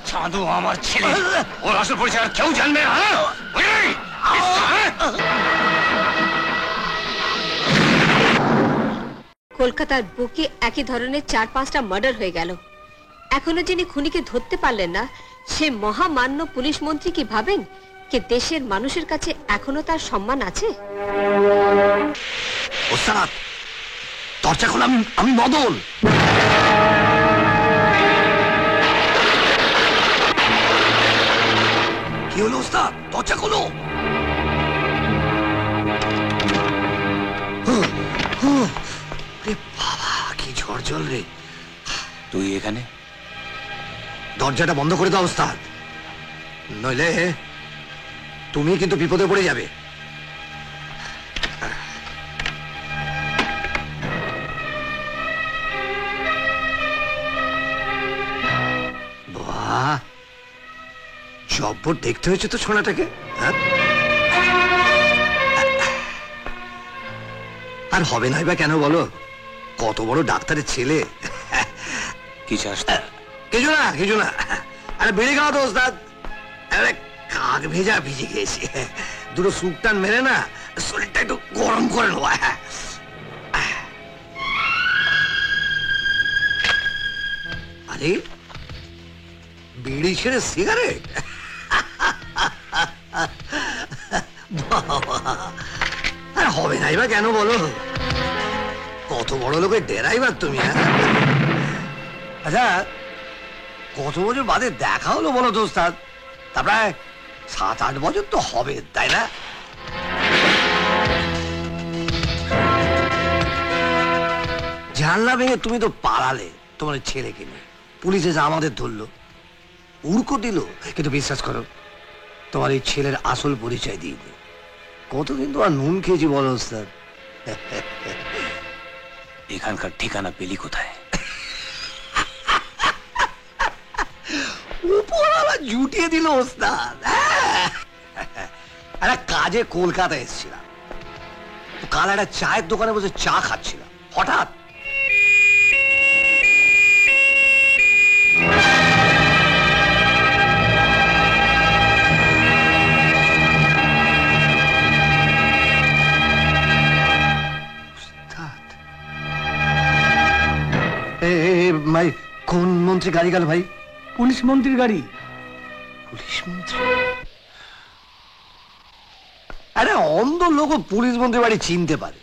চাঁদু আমার ছেলে, ওর আসল পরিচয় আর কেউ জানবে না। কলকাতার বুকে একই ধরনের 4-5টা মার্ডার হয়ে গেল, এখনো যিনি খুনিকে ধরতে পারলেন না, সে মহামান্য পুলিশ মন্ত্রী কি ভাবেন যে দেশের মানুষের কাছে এখনো তার সম্মান আছে? ওস্তাদ, দরজা খোলো, আমি মদন। কি হলো ওস্তাদ, দরজা খোলো। বাবা, কি ঝড় জল রে। তুই এখানে? দরজাটা বন্ধ করে দাও ওস্তাদ, নইলে তুমি কিন্তু বিপদে পড়ে যাবে। বাহ, জব্বর দেখতে হয়েছে তো সোনাটাকে। আর হবে নাই বা কেন বলো, কত বড় ডাক্তারের ছেলে। কি চাস? কিছু না। আরে বেড়ে খাওয়া তো ওস্তাদ, কাক ভেজা ভিজে গেছি, দুটো সুপটান মেরে না শরীরটা একটু গরম করে নেওয়া। আরে বিড়ি ছেড়ে সিগারেট, আর হবে নাই বা কেন বলো, কত বড় লোকের ড্রাইভার তুমি। আচ্ছা, কত বছর বাদে দেখা হলো বলো তো ওস্তাদ? তা প্রায় 7-8 বছর তো হবে, তাই না? জানলা ভেঙে তুমি তো পালালে তোমার ছেলেকে নিয়ে, পুলিশে যা আমাদের ধরলো, উড়কো দিল, কিন্তু বিশ্বাস করো তোমার এই ছেলের আসল পরিচয় দিইনি। কত কিন্তু আর নুন খেয়েছি বলো ওস্তাদ। এখানকার ঠিকানা পেলি কোথায়? উপরওয়ালা জুটিয়ে দিল ওস্তাদ। একটা কাজে কলকাতা এসেছিলাম, কাল একটা চায়ের দোকানে বসে চা খাচ্ছিলাম, হঠাৎ ভাই, কোন মন্ত্রী গাড়ি গেল ভাই? পুলিশ মন্ত্রীর গাড়ি। পুলিশ মন্ত্রী? আরে অন্ধ লোক পুলিশ মন্ত্রী বাড়ি চিনতে পারে,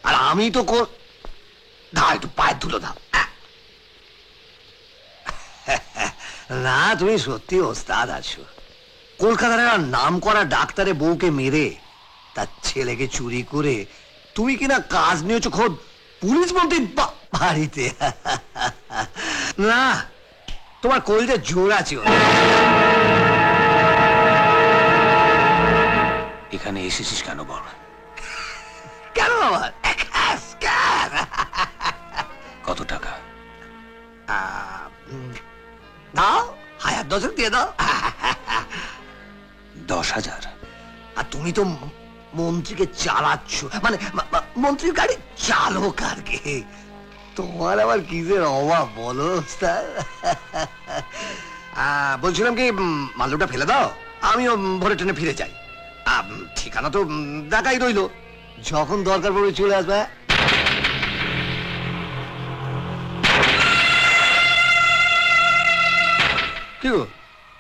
আর আমি তো দাও একটু পায়ের ধুলো দাও। না, তুমি সত্যি ওস্তাদ আছো। কলকাতার নাম করা ডাক্তারের বউকে মেরে তার ছেলেকে চুরি করে তুমি কিনা কাজ নিয়েছো খোদ পুলিশ মন্ত্রী বাড়িতে। না, তোমার কলজে জোর আছে। এখানে এসেছিস কেন বল? কেন বাবা? কত টাকা? দাও, 1000 দিয়ে দাও। 10,000? আর তুমি তো মন্ত্রীকে চালাচ্ছ, মানে মন্ত্রীর গাড়ি চালক আর কি। তোমার আবার কিসের অভাব বলো? বলছিলাম কি, মাল্লুটা ফেলে দাও, আমিও ভোরে ট্রেনে ফিরে যাই। ঠিকানা তো দেখাই রইলো, যখন দরকার পড়বে চলে আসবে। কি গো,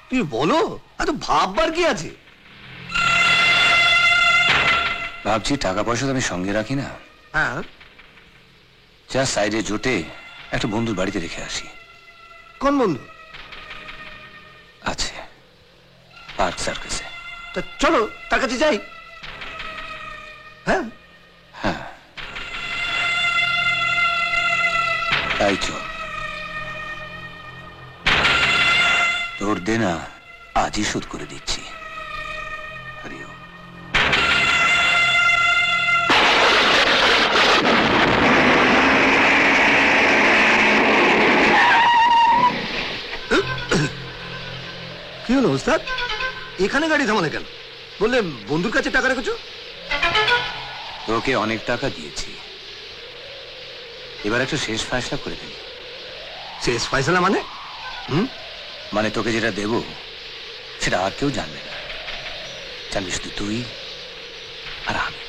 তুমি বলো, এত ভাববার কি আছে? ভাবছি টাকা পয়সা তো আমি সঙ্গে রাখি না। হ্যাঁ, যা সাইডে জোটে একটা বন্ধুর বাড়িতে রেখে আসি। কোন বন্ধু আছে? পার্ক সার্কাসে। তা চলো তার কাছে যাই। হ্যাঁ হ্যাঁ, তাই চল। তোর দেনা আজই শোধ করে দিচ্ছি। হরিও। কি হলো ওস্তাদ, এখানে গাড়ি থামালে কেন? বললে বন্ধুর কাছে টাকা রেখেছো। তোকে অনেক টাকা দিয়েছি, এবার একটা শেষ ফয়সালা করে দিই। শেষ ফয়সালা মানে? হুম? মানে তোকে যেটা দেব সেটা আর কেউ জানবে না, জানবি শুধু তুই আর আমি।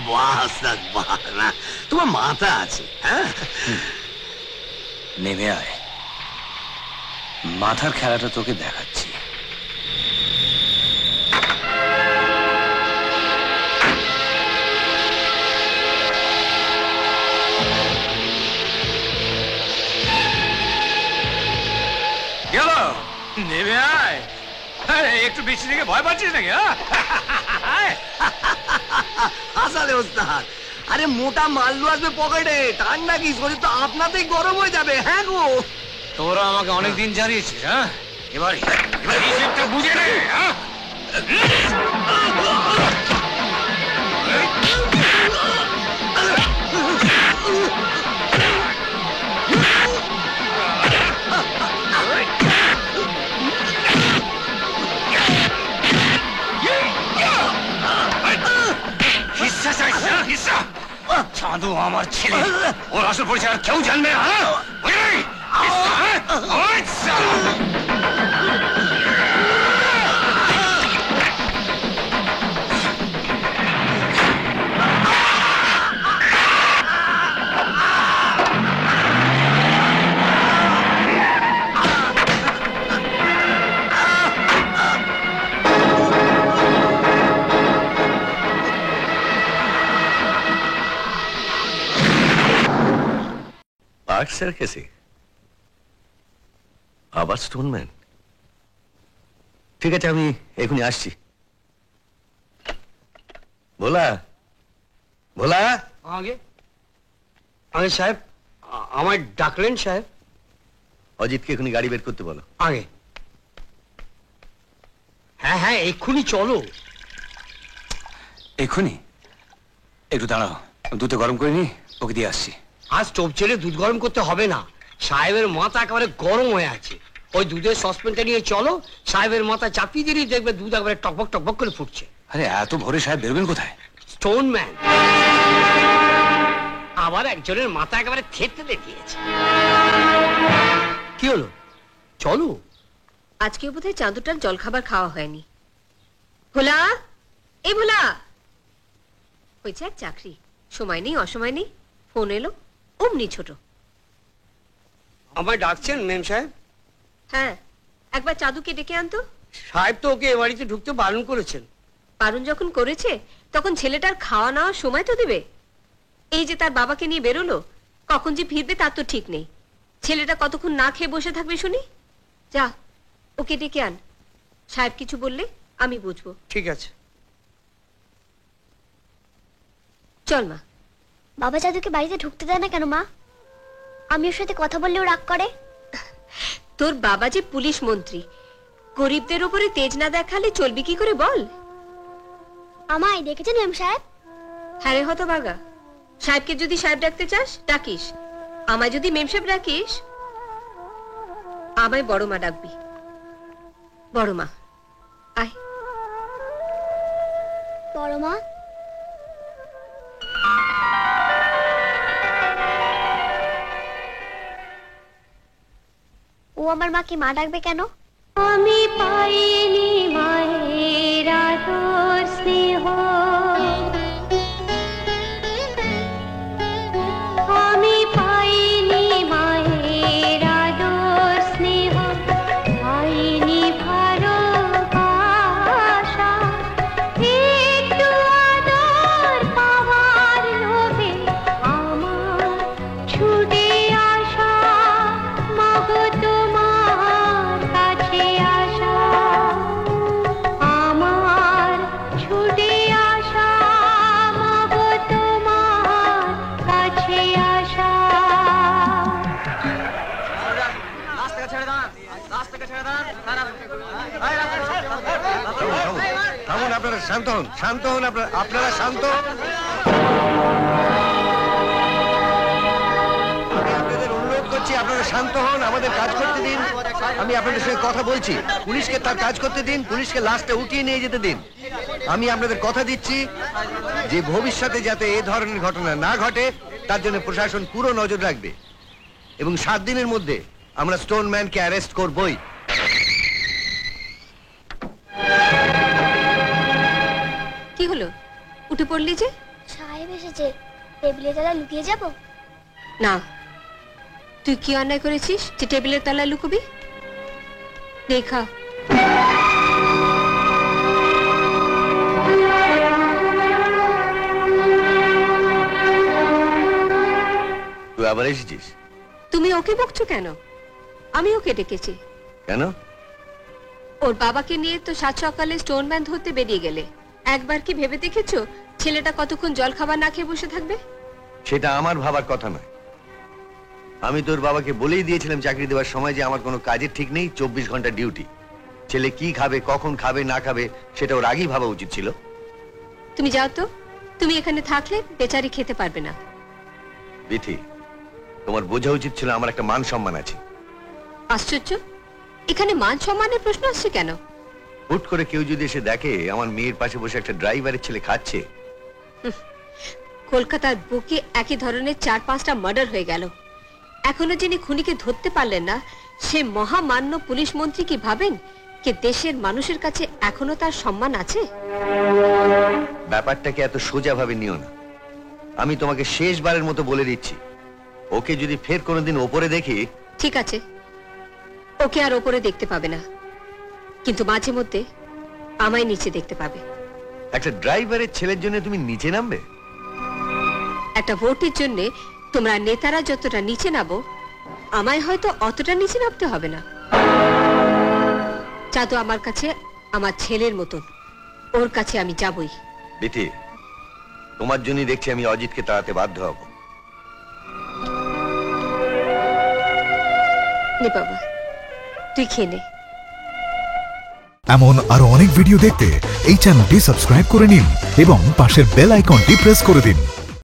বাহ ওস্তাদ, বাহ, না তোমার মাথা আছে, হ্যাঁ? নেমে আয়, মাথার খেলাটা তোকে দেখাচ্ছি। গেল, নেমে আয়। আরে, একটু বৃষ্টি থেকে ভয় পাচ্ছিস নাকি? হাসালে ওস্তাদ, আরে মোটা মাল্লু আসবে পকেটে, ঠান্ডা কি, শরীর তো আপনাতেই গরম হয়ে যাবে। হ্যাঁ গো, তোরা আমাকে অনেকদিন জানিয়েছিস, হ্যাঁ? এবার হিসেবটা বুঝে নে, হ্যাঁ? হিস্সা চাইছ না, হিস্সা? চাঁদু আমার ছেলে, ওর আসল পরিচয় আর কেউ জানবে না, হ্যাঁ? বুঝলি? হিস্সা, হ্যাঁ? ওই শালা! आर्ट सर कैसे আবার স্টোনম্যান? ঠিক আছে, আমি এখনই আসছি। ভোলা, ভোলা, আগে আগে সাহেব, আমায় ডাকলেন সাহেব? অজিতকে এখনই গাড়ি বের করতে বলো। আগে হ্যাঁ হ্যাঁ, এক্ষুনি চলো। এক্ষুনি? একটু দাঁড়াও, দুধে গরম করে নি, ওকে দিয়ে আসছি। আজ স্টোভ ছেড়ে দুধ গরম করতে হবে না, সাহেবের মাথা একেবারে গরম হয়ে আছে। ওই দুধের সসপ্যানটা নিয়ে চলো, সাহেবের মাথা চাপিয়ে দিলেই দেখবে দুধ একেবারে টকবক টকবক করে ফুটছে। আরে, এত ভোরে সাহেব বেরোবেন কোথায়? স্টোনম্যান আবার একজনের মাথা একেবারে থেততে দেখিয়েছে। কি হলো, চলো। আজকে বোধহয় চাঁদুটার জলখাবার খাওয়া হয়নি। ভোলা, এই ভোলা, হয়েছে এক চাকরি, সময় নেই অসময় নেই, ফোন এলো অমনি ছোট। আমায় ডাকছেন মেম সাহেব? হ্যাঁ, একবার চাঁদুকে ডেকে আনতো। সাহেব তো ওকে এ বাড়িতে ঢুকতে বারণ করেছেন। পারুন যখন করেছে তখন ছেলেটার খাওয়া নেওয়ার সময় তো দেবে। এই যে তার বাবাকে নিয়ে বেরোলো, কখন যে ফিরবে তার তো ঠিক নেই। ছেলেটা কতক্ষণ না খেয়ে বসে থাকবে শুনি? যা, ওকে ডেকে আন। সাহেব কিছু বললে আমি বুঝবো। ঠিক আছে। চল মা। বাবা জাদুকে বাড়িতে ঢুকতে দেয় না কেন মা? আমি ওর সাথে কথা বললেও রাগ করে। তোর বাবা যে পুলিশ মন্ত্রী, গরিবদের উপরে তেজ না দেখালে চলবি কি করে বল? আমায় দেখেছেন মেম সাহেব? হ্যাঁ রে হতভাগা, সাহেবকে যদি সাহেব ডাকতে চাস ডাকিস, আমায় যদি মেম সাহেব ডাকিস, আমায় বড় মা ডাকবি। বড় মা, আয়। বড় মা, ও আমার মাকে মা ডাকবে কেন? আমি পাইনি মায়ের আদর স্নেহ, আমি পাইনি মায়ের আদর স্নেহ, পাইনি ভালোবাসা, একটু আদর পাওয়ার লোভে আমার ছুটে আসা, মাগো তোমার কাছে আসা, আমার ছুটে আসা, মাগো তোমার কাছে আসা। থামুন, আপনারা শান্ত হন, শান্ত হন, আপনারা শান্ত। আমি আপনাদের অনুরোধ করছি, আপনারা শান্ত হন, আমাদের কাজ করতে দিন। আমি আপনাদের সঙ্গে কথা বলছি, পুলিশকে তার কাজ করতে দিন, পুলিশকে লাশটা উঠিয়ে নিয়ে যেতে দিন। আমি আপনাদের কথা দিচ্ছি যে ভবিষ্যতে যাতে এ ধরনের ঘটনা না ঘটে তার জন্য প্রশাসন পুরো নজর রাখবে এবং 7 দিনের মধ্যে আমরা স্টোন ম্যানকে অ্যারেস্ট করবই। কি হলো, উঠে পড়লি যে? সাহেব এসেছে, টেবিলের তলায় লুকিয়ে যাব? না, তুই কি অন্যায় করেছিস যে টেবিলের তলায় লুকবি? দেখা তুই আবার এসেছিস? তুমি ওকে বকছো কেন? আমি ওকে ডেকেছি। কেন? ওর বাবাকে নিয়ে তো সাত সকালে স্টোন ম্যান ধরতে বেরিয়ে গেলে। একবার কি ভেবে দেখেছো ছেলেটা কতক্ষণ জল খাবার না খেয়ে বসে থাকবে? সেটা আমার ভাবার কথা নয়। আমি তোর বাবাকে বলেই দিয়েছিলাম চাকরি দেওয়ার সময় যে আমার কোনো কাজের ঠিক নেই, 24 ঘন্টা ডিউটি। ছেলে কি খাবে, কখন খাবে না খাবে সেটা ওর আগেই ভাবা উচিত ছিল। তুমি যাও তো, তুমি এখানে থাকলে বেচারি খেতে পারবে না। বিথি, তোমার বোঝা উচিত ছিল আমার একটা মান সম্মান আছে। আশ্চর্য, এখানে মান সম্মানের প্রশ্ন আসছে কেন? হুট করে কেউ যদি এসে দেখে আমার মেয়ের পাশে বসে একটা ড্রাইভারের ছেলে খাচ্ছে। কলকাতার বুকে একই ধরনের 4-5টা মার্ডার হয়ে গেল। এখনো যিনি খুনিকে ধরতে পারলেন না, সে মহামান্য পুলিশ মন্ত্রী কি ভাবেন যে দেশের মানুষের কাছে এখনো তার সম্মান আছে? ব্যাপারটাকে এত সোজা ভাবে নিও না। আমি তোমাকে শেষবারের মতো বলে দিচ্ছি, ওকে যদি ফের কোনোদিন ওপরে দেখি। ঠিক আছে, ওকে আর ওপরে দেখতে পাবে না, কিন্তু মাঝে মধ্যে আমায় নিচে দেখতে পাবে। একটা ড্রাইভারের ছেলের জন্য তুমি নিচে নামবে? একটা ভোটের জন্য তোমরা নেতারা যতটা নিচে নামো, আমায় হয়তো অতটা নিচে নামতে হবে না। চাঁদু আমার কাছে আমার ছেলের মতন, ওর কাছে আমি যাবই। বিথি, তোমার জন্যই দেখছি আমি অজিতকে তাড়াতে বাধ্য হব। নে বাবা, তুই খেয়ে নে। এমন আরো অনেক ভিডিও দেখতে এই চ্যানেলটি সাবস্ক্রাইব করে নিন এবং পাশের বেল আইকনটি প্রেস করে দিন।